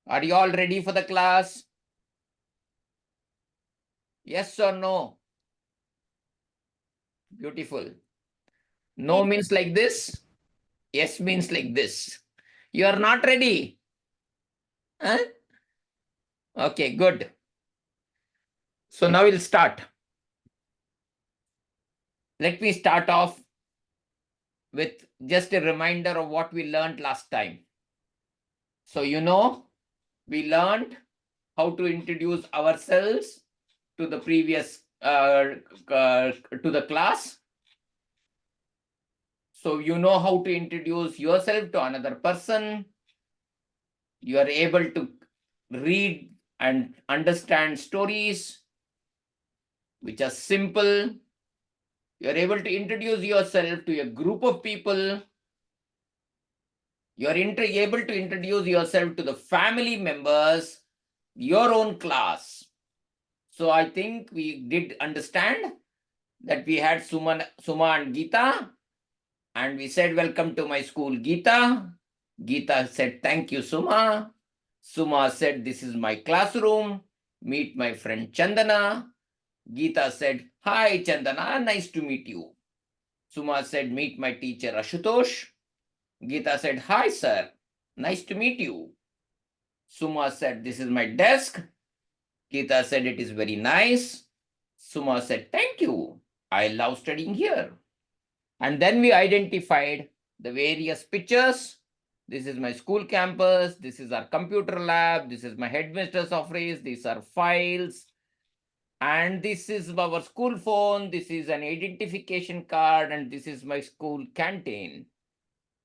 Are you all ready for the class? Yes or no? Beautiful. No means like this. Yes means like this. You are not ready. Huh? Okay, good. So now we'll start. Let me start off with just a reminder of what we learned last time. So we learned how to introduce ourselves to the previous to the class. So you know how to introduce yourself to another person. You are able to read and understand stories which are simple. You are able to introduce yourself to a group of people. You are able to introduce yourself to the family members, your own class. So I think we did understand that we had Suma and Geeta, and we said, welcome to my school, Geeta. Geeta said, thank you, Suma. Suma said, this is my classroom. Meet my friend Chandana. Geeta said, hi, Chandana, nice to meet you. Suma said, meet my teacher, Ashutosh. Geeta said, hi, sir, nice to meet you. Suma said, this is my desk. Geeta said, it is very nice. Suma said, thank you. I love studying here. And then we identified the various pictures. This is my school campus. This is our computer lab. This is my headmaster's office. These are files. And this is our school phone. This is an identification card. And this is my school canteen.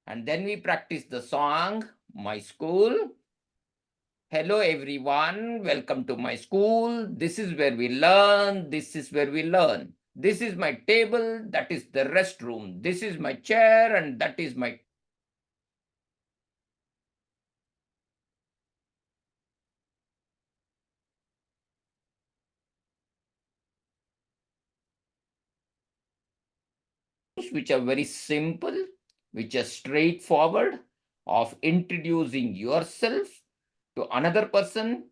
And then we practiced the song, My School. Hello, everyone. Welcome to my school. This is where we learn. This is where we learn. This is my table. That is the restroom. This is my chair. And that is my which are very simple, which are straightforward of introducing yourself to another person.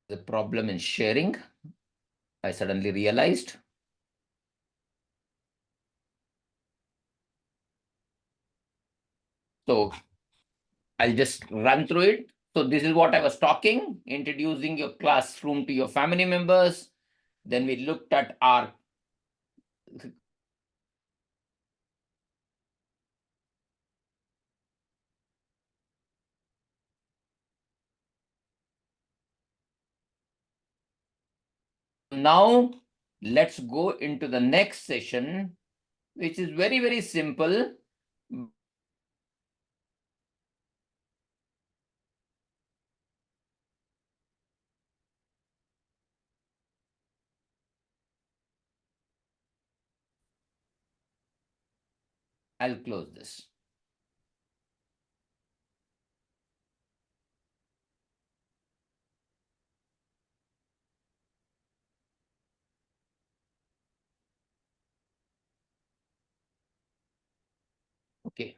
The problem in sharing, I suddenly realized. So I'll just run through it. So this is what I was talking, introducing your classroom to your family members. Then we looked at our now let's go into the next session, which is very, very simple. I'll close this. Okay.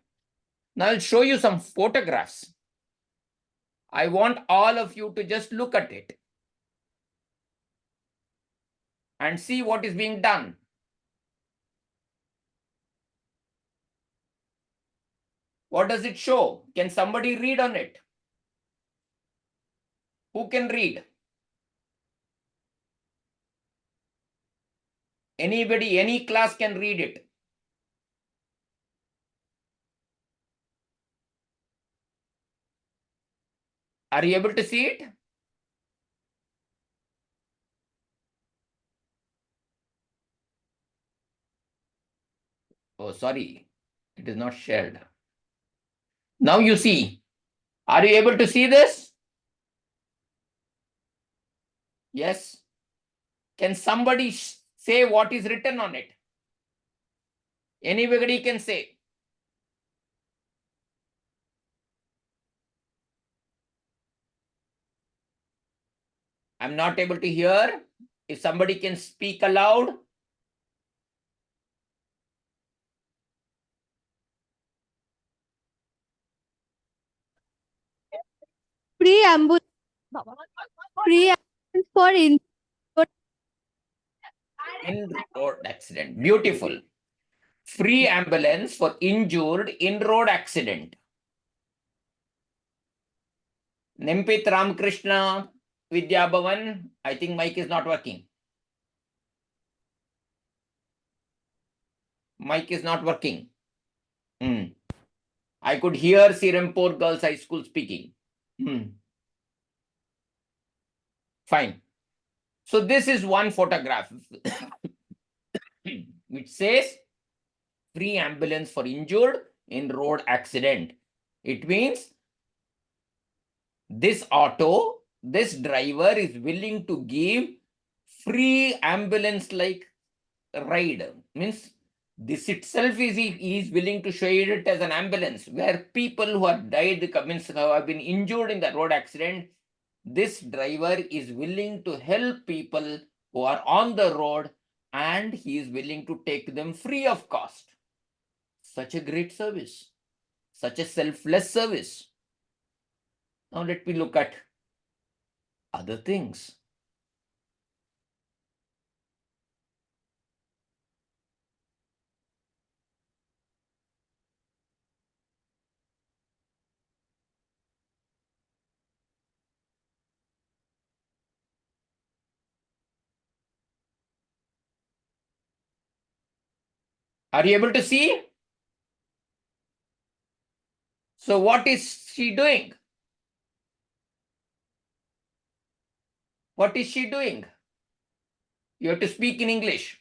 Now I'll show you some photographs. I want all of you to just look at it and see what is being done. What does it show? Can somebody read on it? Who can read? Anybody, any class can read it. Are you able to see it? Oh, sorry. It is not shared. Now you see. Are you able to see this? Yes. Can somebody say what is written on it? Anybody can say. I'm not able to hear. If somebody can speak aloud. Free ambulance for in In road accident. Beautiful. Free ambulance for injured in road accident. Nempit Ramakrishna Vidya Bhavan. I think mic is not working. Mic is not working. I could hear Sirampur Girls High School speaking. Fine. So this is one photograph which says free ambulance for injured in road accident. It means this auto, this driver is willing to give free ambulance like ride. Means this itself is he is willing to share it as an ambulance where people who have died, means who have been injured in the road accident, this driver is willing to help people who are on the road and he is willing to take them free of cost. Such a great service, such a selfless service. Now let me look at other things. Are you able to see? So what is she doing? What is she doing? You have to speak in English.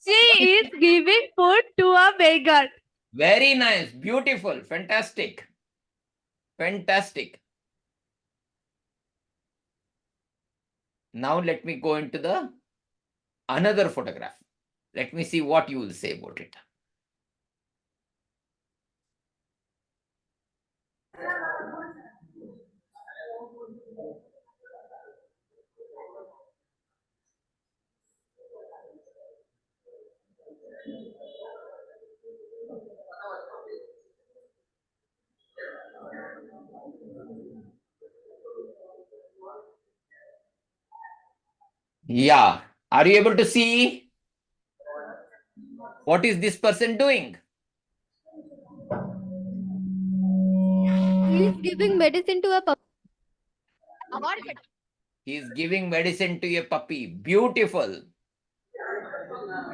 she is giving food to a beggar. Very nice, beautiful, fantastic. Fantastic. Now let me go into the another photograph. Let me see what you will say about it. Yeah. Are you able to see what is this person doing? He is giving medicine to a puppy. He is giving medicine to a puppy. Beautiful.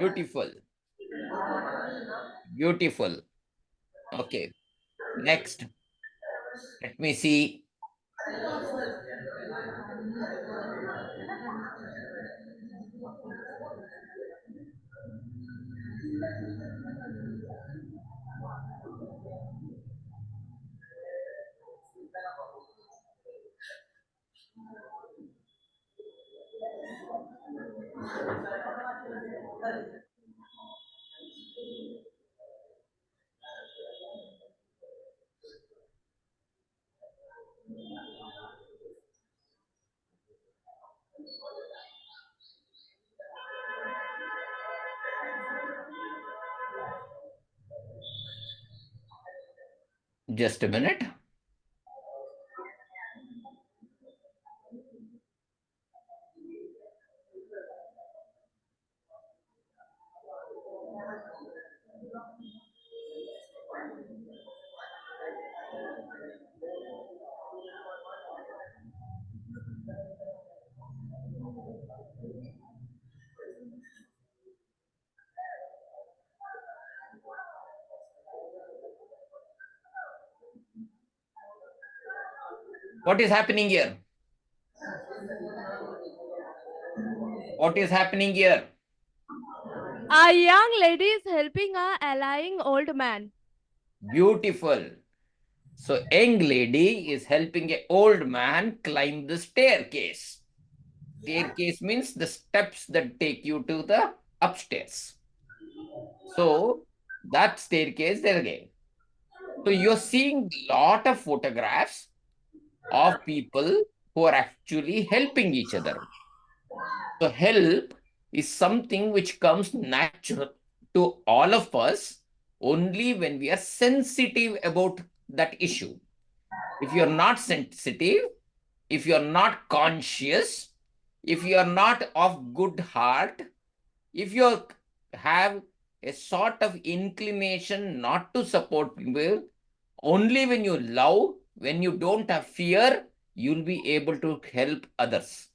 Beautiful. Beautiful. Okay. Next. Let me see. Just a minute. What is happening here? What is happening here? A young lady is helping a ailing old man. Beautiful. So young lady is helping an old man climb the staircase. Staircase means the steps that take you to the upstairs. So that staircase there again. So you're seeing lot of photographs of people who are actually helping each other. So help is something which comes natural to all of us only when we are sensitive about that issue. If you're not sensitive, if you're not conscious, if you are not of good heart, if you have a sort of inclination not to support people, only when you love, when you don't have fear, you'll be able to help others.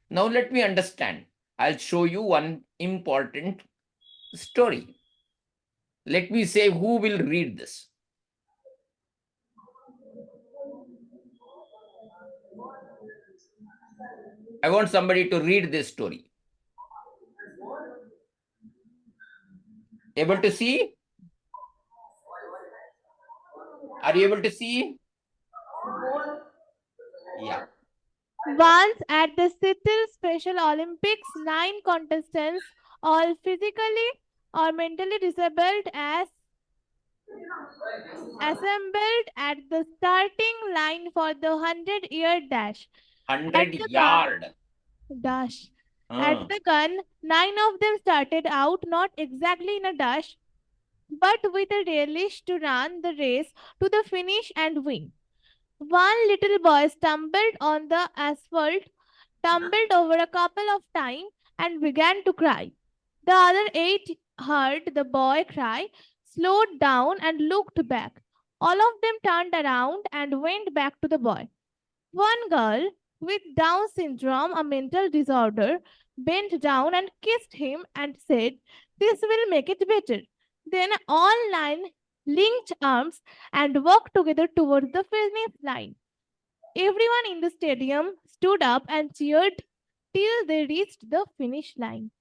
Now let me understand. I'll show you one important story. Let me say who will read this. I want somebody to read this story. Able to see? Are you able to see? Yeah. Once at the Seattle Special Olympics, 9 contestants, all physically or mentally disabled, as assembled at the starting line for the 100-yard dash. At 100 the gun, yard. dash. At Uh, the gun, 9 of them started out not exactly in a dash, but with a relish to run the race to the finish and win. One little boy stumbled on the asphalt, tumbled over a couple of times, and began to cry. The other 8 heard the boy cry, slowed down, and looked back. All of them turned around and went back to the boy. One girl with Down syndrome, a mental disorder, bent down and kissed him and said, "This will make it better." Then all 9 linked arms and walked together towards the finish line. Everyone in the stadium stood up and cheered till they reached the finish line.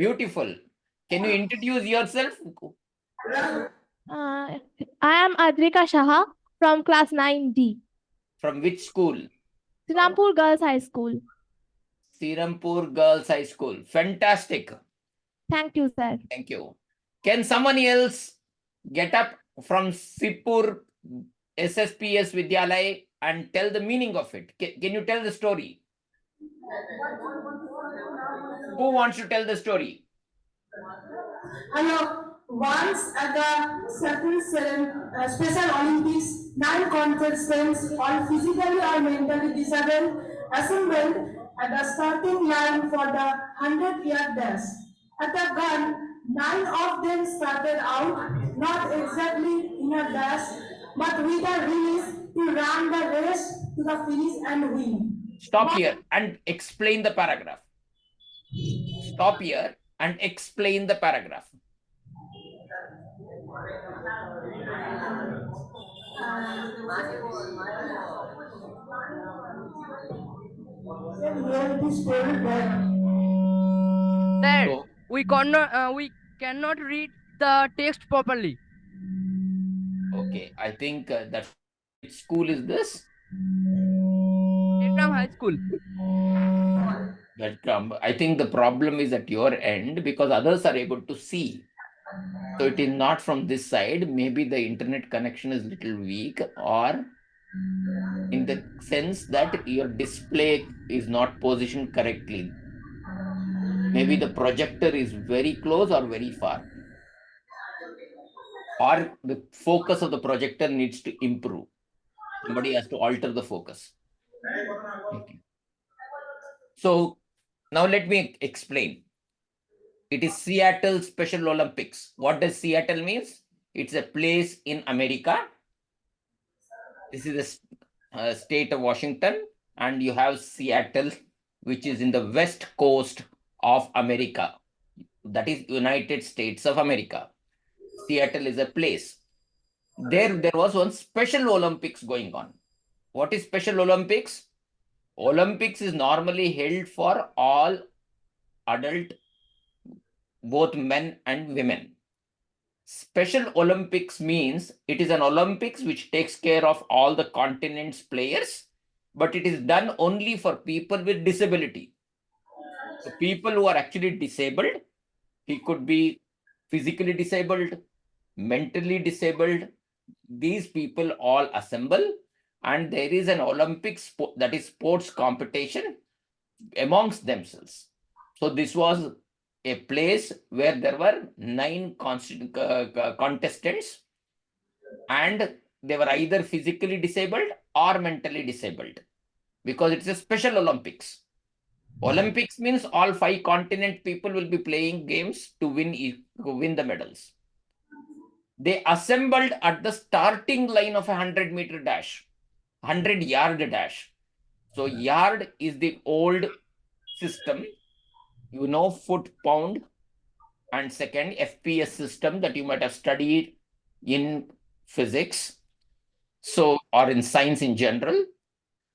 Beautiful. Can you introduce yourself? I am Adrika Shaha from class 9D, From which school? Srirampur Girls High School. Srirampur Girls High School. Fantastic. Thank you, sir. Thank you. Can someone else get up from Sipur SSPS Vidyalay and tell the meaning of it? Can you tell the story? Who wants to tell the story? Hello. Once at the Special Olympics, 9 contestants, all physically or mentally disabled, assembled at the starting line for the 100-yard dash. At the gun, 9 of them started out not exactly in a dash, but with a release to run the race to the finish and win. Stop here and explain the paragraph. Stop here and explain the paragraph. Dad, So, we cannot read the text properly. okay, I think that which school is this? Vietnam High School. That I think the problem is at your end because others are able to see. So it is not from this side. Maybe the internet connection is little weak, or in the sense that your display is not positioned correctly. Maybe the projector is very close or very far, or the focus of the projector needs to improve. Somebody has to alter the focus. Okay. So now let me explain. It is Seattle Special Olympics. What does Seattle means? It's a place in America. This is the state of Washington, and you have Seattle, which is in the west coast of America. That is United States of America. Seattle is a place. There was one Special Olympics going on. What is Special Olympics? Olympics is normally held for all adult, both men and women. Special Olympics means it is an Olympics which takes care of all the continent's players, but it is done only for people with disability. So people who are actually disabled, he could be physically disabled, mentally disabled, these people all assemble and there is an Olympic sport, that is sports competition amongst themselves. So this was a place where there were 9 contestants, and they were either physically disabled or mentally disabled, because it's a special Olympics. Olympics means all 5 continent people will be playing games to win the medals. They assembled at the starting line of a 100-meter dash, 100-yard dash. So yard is the old system, foot pound, and second FPS system that you might have studied in physics, so, or in science in general.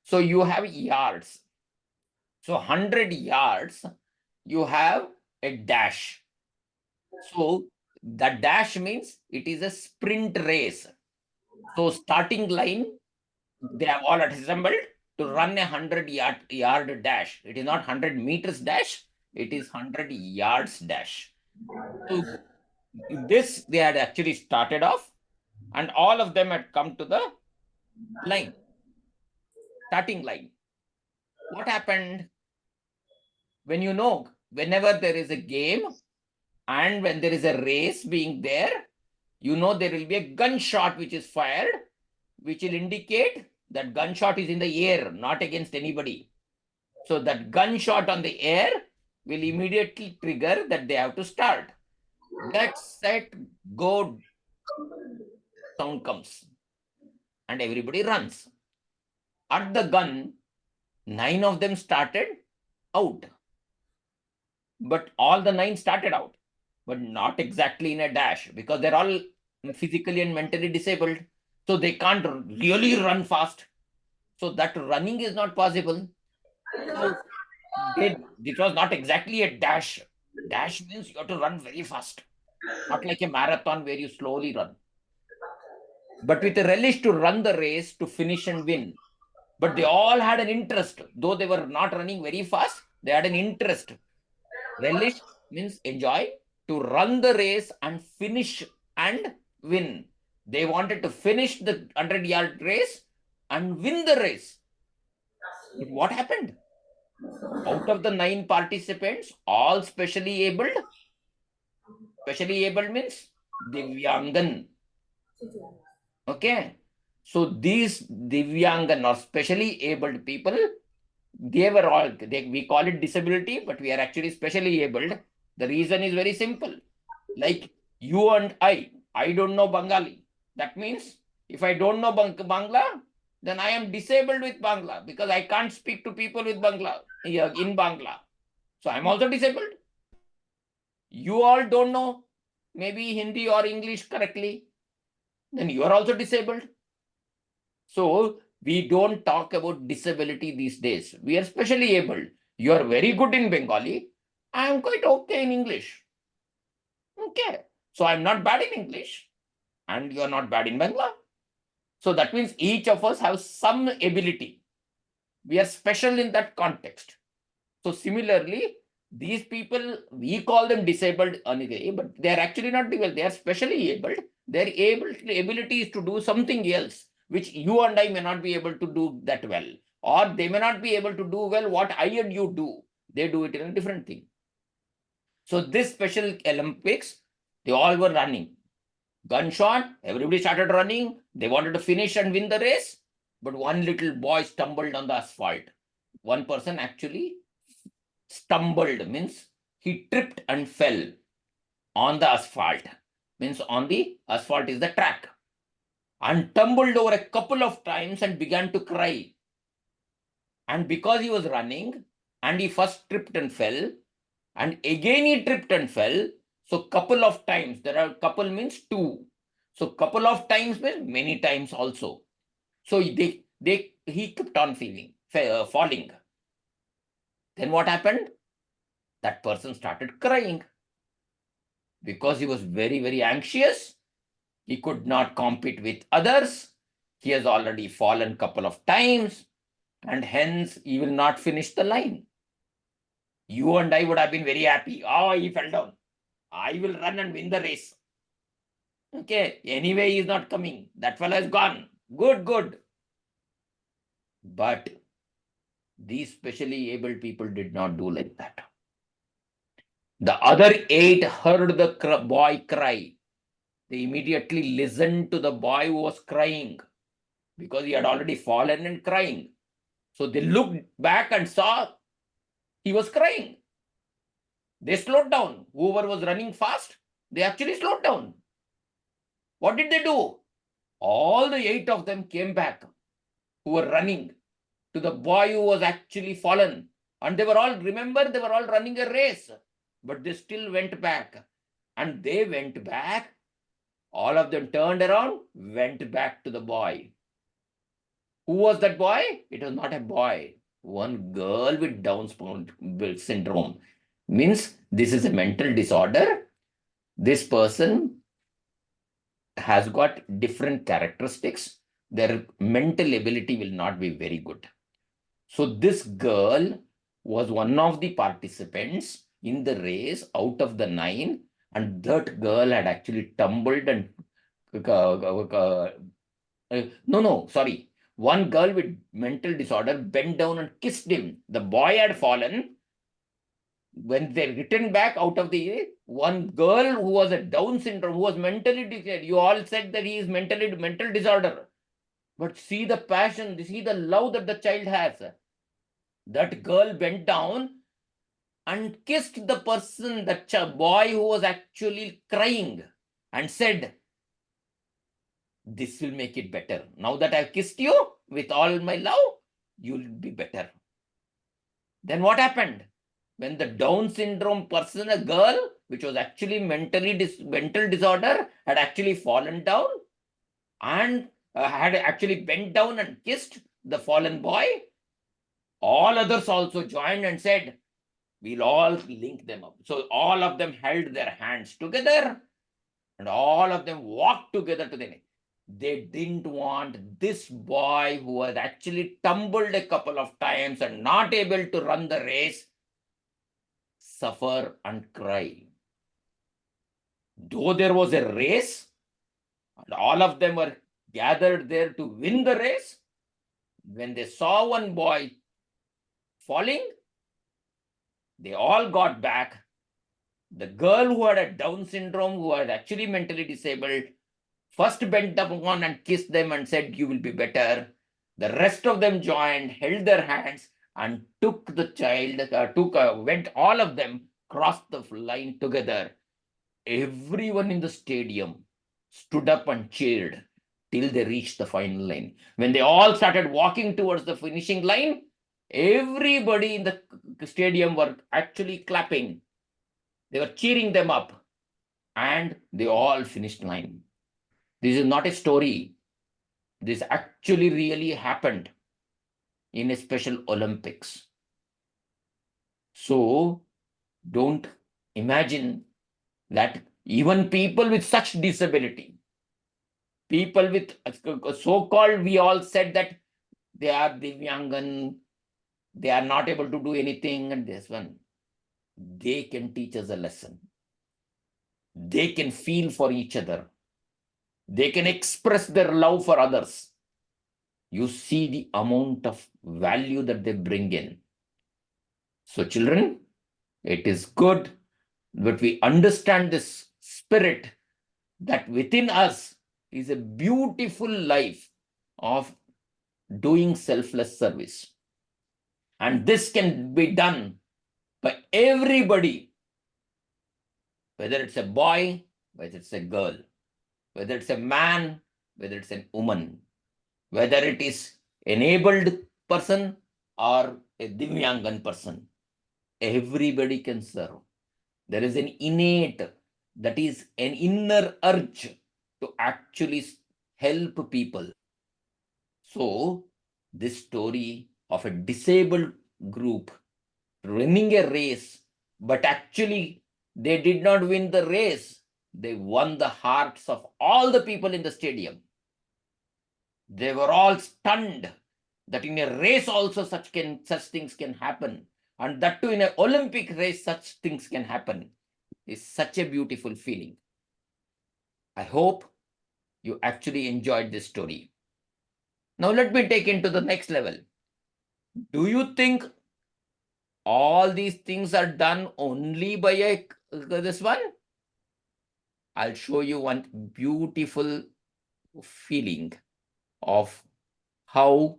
So you have yards. So 100 yards, you have a dash. So the dash means it is a sprint race. So starting line, they have all assembled to run a 100-yard dash. It is not 100 meters dash, it is 100 yards dash. So this they had actually started off, and all of them had come to the line, starting line. What happened? Whenever there is a game and when there is a race being there, there will be a gunshot which is fired, which will indicate that gunshot is in the air, not against anybody. So that gunshot on the air will immediately trigger that they have to start. That set, go, sound comes, and everybody runs. At the gun, 9 of them started out. But all the 9 started out, but not exactly in a dash, because they're all physically and mentally disabled. So they can't really run fast. So that running is not possible. So it was not exactly a dash. Dash means you have to run very fast, not like a marathon where you slowly run. But with a relish to run the race to finish and win. But they all had an interest, though they were not running very fast, they had an interest. Relish means enjoy, to run the race and finish and win. They wanted to finish the 100-yard race and win the race. But what happened? Out of the 9 participants, all specially abled. Specially abled means Divyangan. Okay. So these Divyangan or specially abled people, they were all, we call it disability, but we are actually specially abled. The reason is very simple. Like you and I don't know Bengali. That means if I don't know Bangla, then I am disabled with Bangla, because I can't speak to people with Bangla, in Bangla. So I'm also disabled. You all don't know maybe Hindi or English correctly, then you are also disabled. So we don't talk about disability these days. We are specially able. You are very good in Bengali. I am quite okay in English. Okay. So I'm not bad in English and you are not bad in Bangla. So that means each of us have some ability. We are special in that context. So similarly, these people, we call them disabled anyway, but they are actually not disabled. They are specially able. Their ability is to do something else, which you and I may not be able to do that well. Or they may not be able to do well what I and you do. They do it in a different thing. So this special Olympics, they all were running. Gunshot, everybody started running. They wanted to finish and win the race. But one little boy stumbled on the asphalt. One person actually stumbled, means he tripped and fell on the asphalt. Means on the asphalt is the track. And tumbled over a couple of times and began to cry. And because he was running, and he first tripped and fell, and again he tripped and fell. So couple of times, there are couple means 2. So couple of times means many times also. So he kept on falling. Then what happened? That person started crying. Because he was very, very anxious. He could not compete with others. He has already fallen couple of times. And hence he will not finish the line. You and I would have been very happy. Oh, he fell down. I will run and win the race. Okay, anyway, he is not coming. That fellow is gone. Good, good. But these specially abled people did not do like that. The other 8 heard the boy cry. They immediately listened to the boy who was crying because he had already fallen and crying. So they looked back and saw he was crying. They slowed down. Whoever was running fast, they actually slowed down. What did they do? All the 8 of them came back who were running to the boy who was actually fallen. And they were all, remember, they were all running a race. But they still went back. And they went back. All of them turned around, went back to the boy. Who was that boy? It was not a boy. One girl with Down syndrome. Means this is a mental disorder. This person has got different characteristics. Their mental ability will not be very good. So this girl was one of the participants in the race out of the 9, and that girl had actually tumbled and one girl with mental disorder bent down and kissed him. The boy had fallen. When they returned back out of the, one girl who was a Down syndrome, who was mentally disabled, you all said that he is mental disorder. But see the passion, see the love that the child has. That girl bent down and kissed the person, that boy who was actually crying, and said, this will make it better. Now that I've kissed you with all my love, you'll be better. Then what happened? When the Down syndrome person, a girl, which was actually mental disorder, had actually fallen down and had actually bent down and kissed the fallen boy, all others also joined and said, we'll all link them up. So all of them held their hands together and all of them walked together to the next. They didn't want this boy who had actually tumbled a couple of times and not able to run the race suffer and cry. Though there was a race and all of them were gathered there to win the race, when they saw one boy falling, they all got back. The girl who had a Down syndrome, who was actually mentally disabled, first bent upon and kissed them and said, you will be better. The rest of them joined, held their hands and took the child, all of them crossed the line together. Everyone in the stadium stood up and cheered till they reached the final line. When they all started walking towards the finishing line, everybody in the stadium were actually clapping. They were cheering them up and they all finished line. This is not a story. This actually really happened in a Special Olympics. So don't imagine that even people with such disability, people with so-called, we all said that they are Divyangan, they are not able to do anything, and this one, they can teach us a lesson. They can feel for each other. They can express their love for others. You see the amount of value that they bring in. So children, it is good that we understand this spirit that within us is a beautiful life of doing selfless service. And this can be done by everybody, whether it's a boy, whether it's a girl, whether it's a man, whether it's a woman, whether it is an enabled person or a Divyangan person. Everybody can serve. There is an innate, that is an inner urge to actually help people. So this story of a disabled group running a race, but actually they did not win the race. They won the hearts of all the people in the stadium. They were all stunned that in a race also such things can happen. And that too in an Olympic race, such things can happen. It's such a beautiful feeling. I hope you actually enjoyed this story. Now let me take into the next level. Do you think all these things are done only by this one? I'll show you one beautiful feeling of how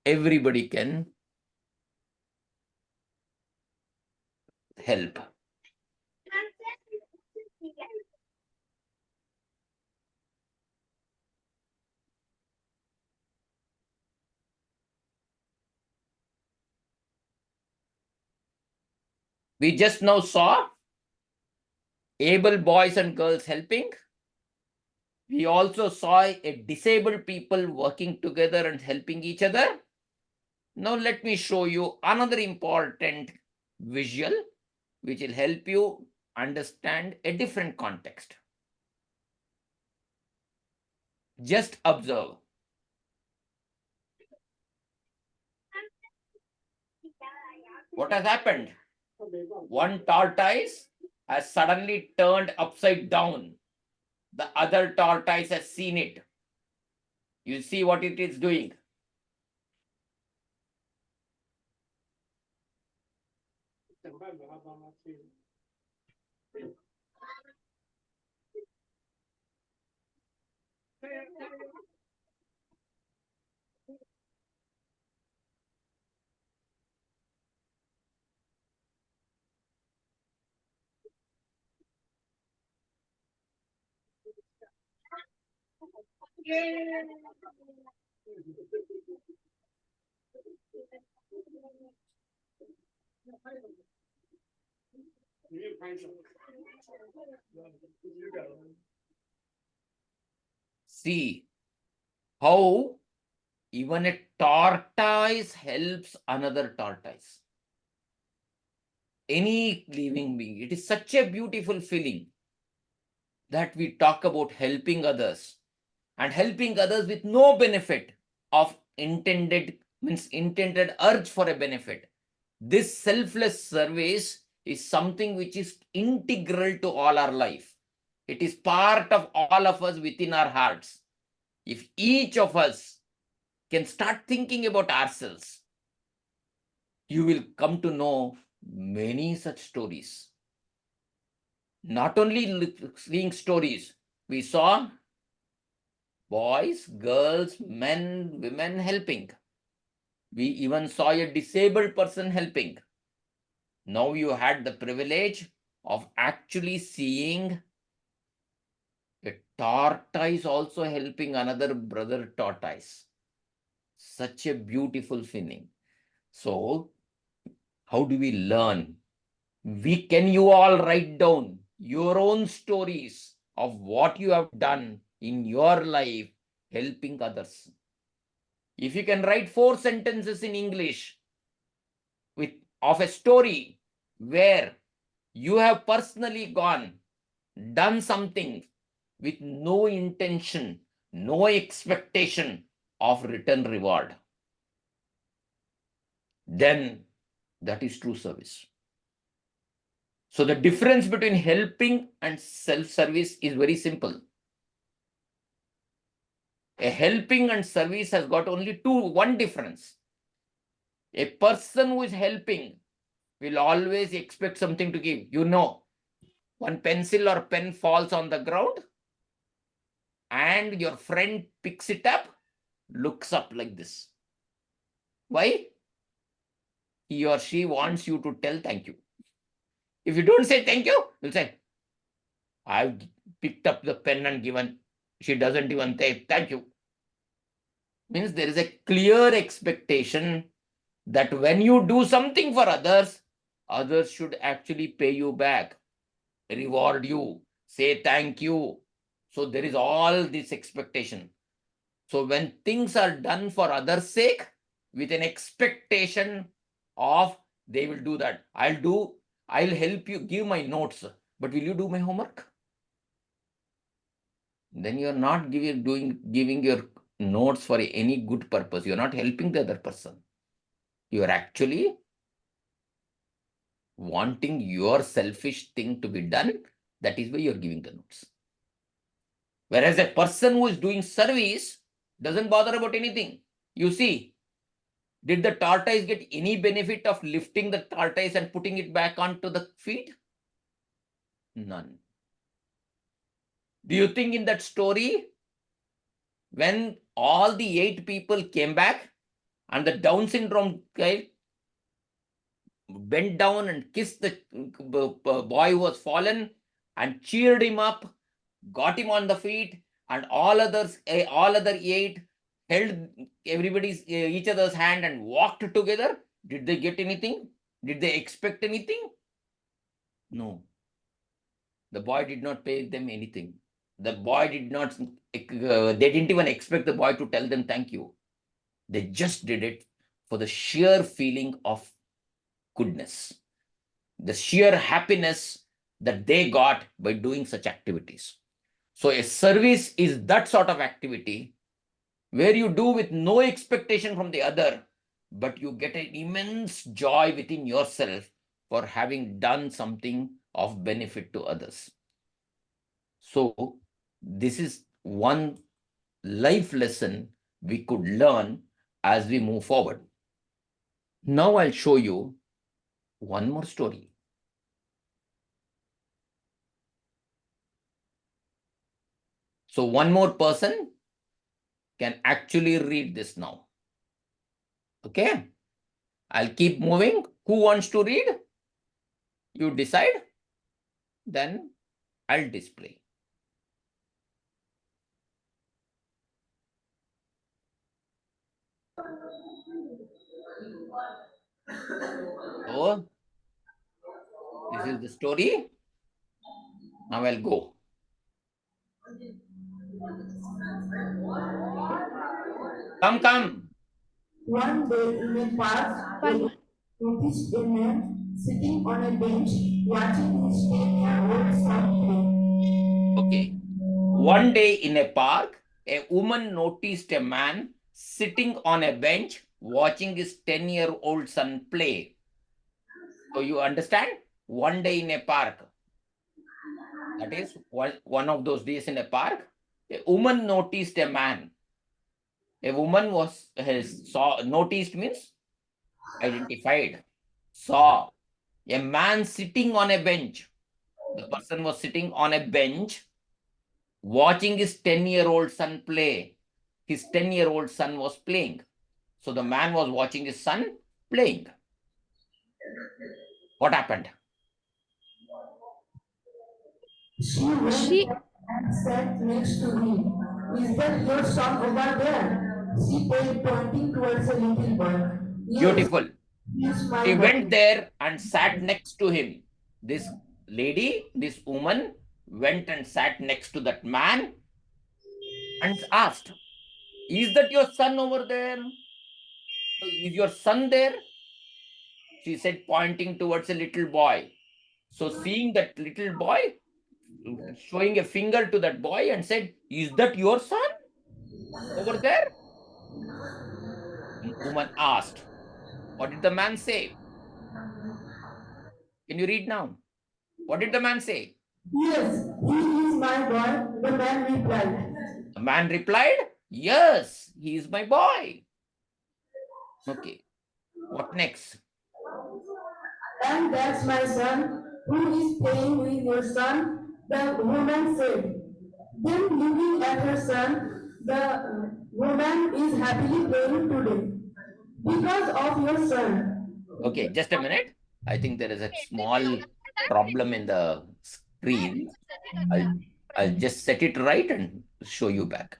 everybody can help. We just now saw able boys and girls helping. We also saw a disabled people working together and helping each other. Now let me show you another important visual which will help you understand a different context. Just observe. What has happened? One tortoise has suddenly turned upside down. The other tortoise has seen it. You see what it is doing. See how even a tortoise helps another tortoise. Any living being. It is such a beautiful feeling that we talk about helping others and helping others with no benefit of intended urge for a benefit. This selfless service is something which is integral to all our life. It is part of all of us within our hearts. If each of us can start thinking about ourselves, you will come to know many such stories. Not only seeing stories, we saw boys, girls, men, women helping. We even saw a disabled person helping. Now you had the privilege of actually seeing a tortoise also helping another brother tortoise. Such a beautiful feeling. So, how do we learn? Can you all write down your own stories of what you have done in your life helping others? If you can write 4 sentences in English of a story where you have personally done something with no intention, no expectation of return reward, then that is true service. So the difference between helping and self-service is very simple. A helping and service has got only one difference. A person who is helping will always expect something to give. You know, one pencil or pen falls on the ground and your friend picks it up, looks up like this. Why? He or she wants you to tell thank you. If you don't say thank you, you'll say, I've picked up the pen and given. She doesn't even say thank you. Means there is a clear expectation that when you do something for others, others should actually pay you back, reward you, say thank you. So there is all this expectation. So when things are done for others' sake, with an expectation of they will do that. I'll help you give my notes, but will you do my homework? Then you're not giving your notes for any good purpose. You're not helping the other person. You're actually wanting your selfish thing to be done. That is why you're giving the notes. Whereas a person who is doing service Doesn't bother about anything. You see, did the tortoise get any benefit of lifting the tortoise and putting it back onto the feet? None. Do you think in that story, when all the 8 people came back and the Down syndrome guy bent down and kissed the boy who was fallen and cheered him up, got him on the feet, and all other 8 held each other's hand and walked together? Did they get anything? Did they expect anything? No. The boy did not pay them anything. The boy did not, they didn't even expect the boy to tell them thank you. They just did it for the sheer feeling of goodness, the sheer happiness that they got by doing such activities. So a service is that sort of activity where you do with no expectation from the other, but you get an immense joy within yourself for having done something of benefit to others. So this is one life lesson we could learn as we move forward. Now I'll show you one more story. So one more person can actually read this now. Okay? I'll keep moving. Who wants to read? You decide. Then I'll display. So this is the story. Now I'll go. Come. One day in a park, One. he noticed a man sitting on a bench watching his 10-year-old son play. Okay. One day in a park, a woman noticed a man sitting on a bench watching his 10-year-old son play. So you understand? One day in a park. That is one of those days in a park. A woman noticed a man. A woman noticed means identified, saw a man sitting on a bench. The person was sitting on a bench watching his 10-year-old son play. His 10-year-old son was playing. So the man was watching his son playing. What happened? She went She and sat next to him. Is that your son over there? She said, pointing towards a little boy. Yes, Beautiful. he's my She boy. went there and sat next to him. This lady, this woman, went and sat next to that man and asked, "Is that your son over there? Is your son there?" She said, pointing towards a little boy. So seeing that little boy, showing a finger to that boy and said, "Is that your son over there?" Woman asked. What did the man say? Can you read now? What did the man say? Yes, he is my boy, the man replied. The man replied, "Yes, he is my boy." Okay. What next? And that's my son, who is playing with your son, the woman said. Then looking at her son, the woman is happily playing today. Because of your son. Okay, just a minute. I think there is a small problem in the screen. I'll just set it right and show you back.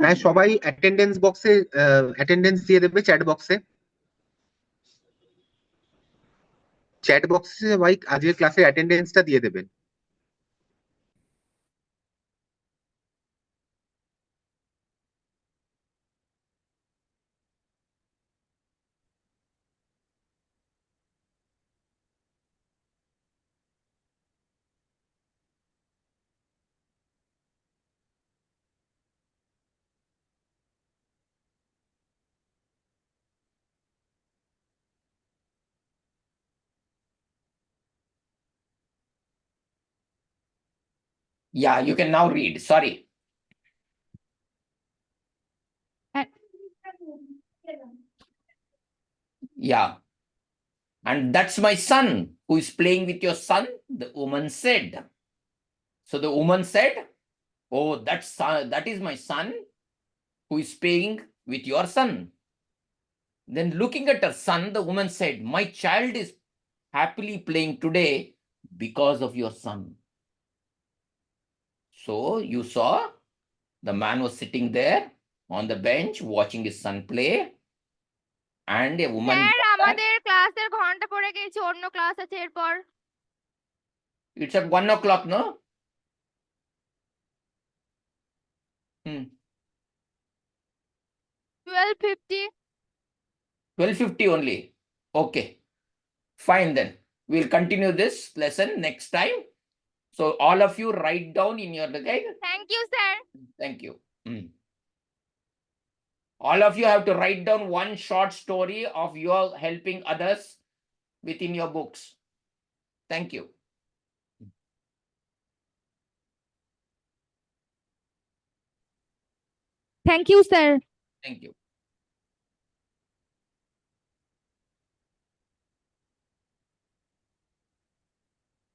হ্যাঁ, সবাই attendance দিয়ে দেবে chat বক্সে সবাই আজকের ক্লাসের অ্যাটেন্ডেন্সটা দিয়ে দেবেন। Yeah, you can now read. Sorry. Yeah. And that's my son who is playing with your son, the woman said. So the woman said, oh, that is my son who is playing with your son. Then looking at her son, the woman said, my child is happily playing today because of your son. So you saw the man was sitting there on the bench watching his son play, and a woman. Sir আমাদের ক্লাসের ঘন্টা পড়ে গেছে, অন্য class আছে এরপর। It's at 1 o'clock, no? 12:50. 12:50 only. Okay. Fine then. We'll continue this lesson next time. So all of you write down in your guide. Thank you sir. Thank you. All of you have to write down one short story of your helping others within your books. Thank you. Thank you sir. Thank you.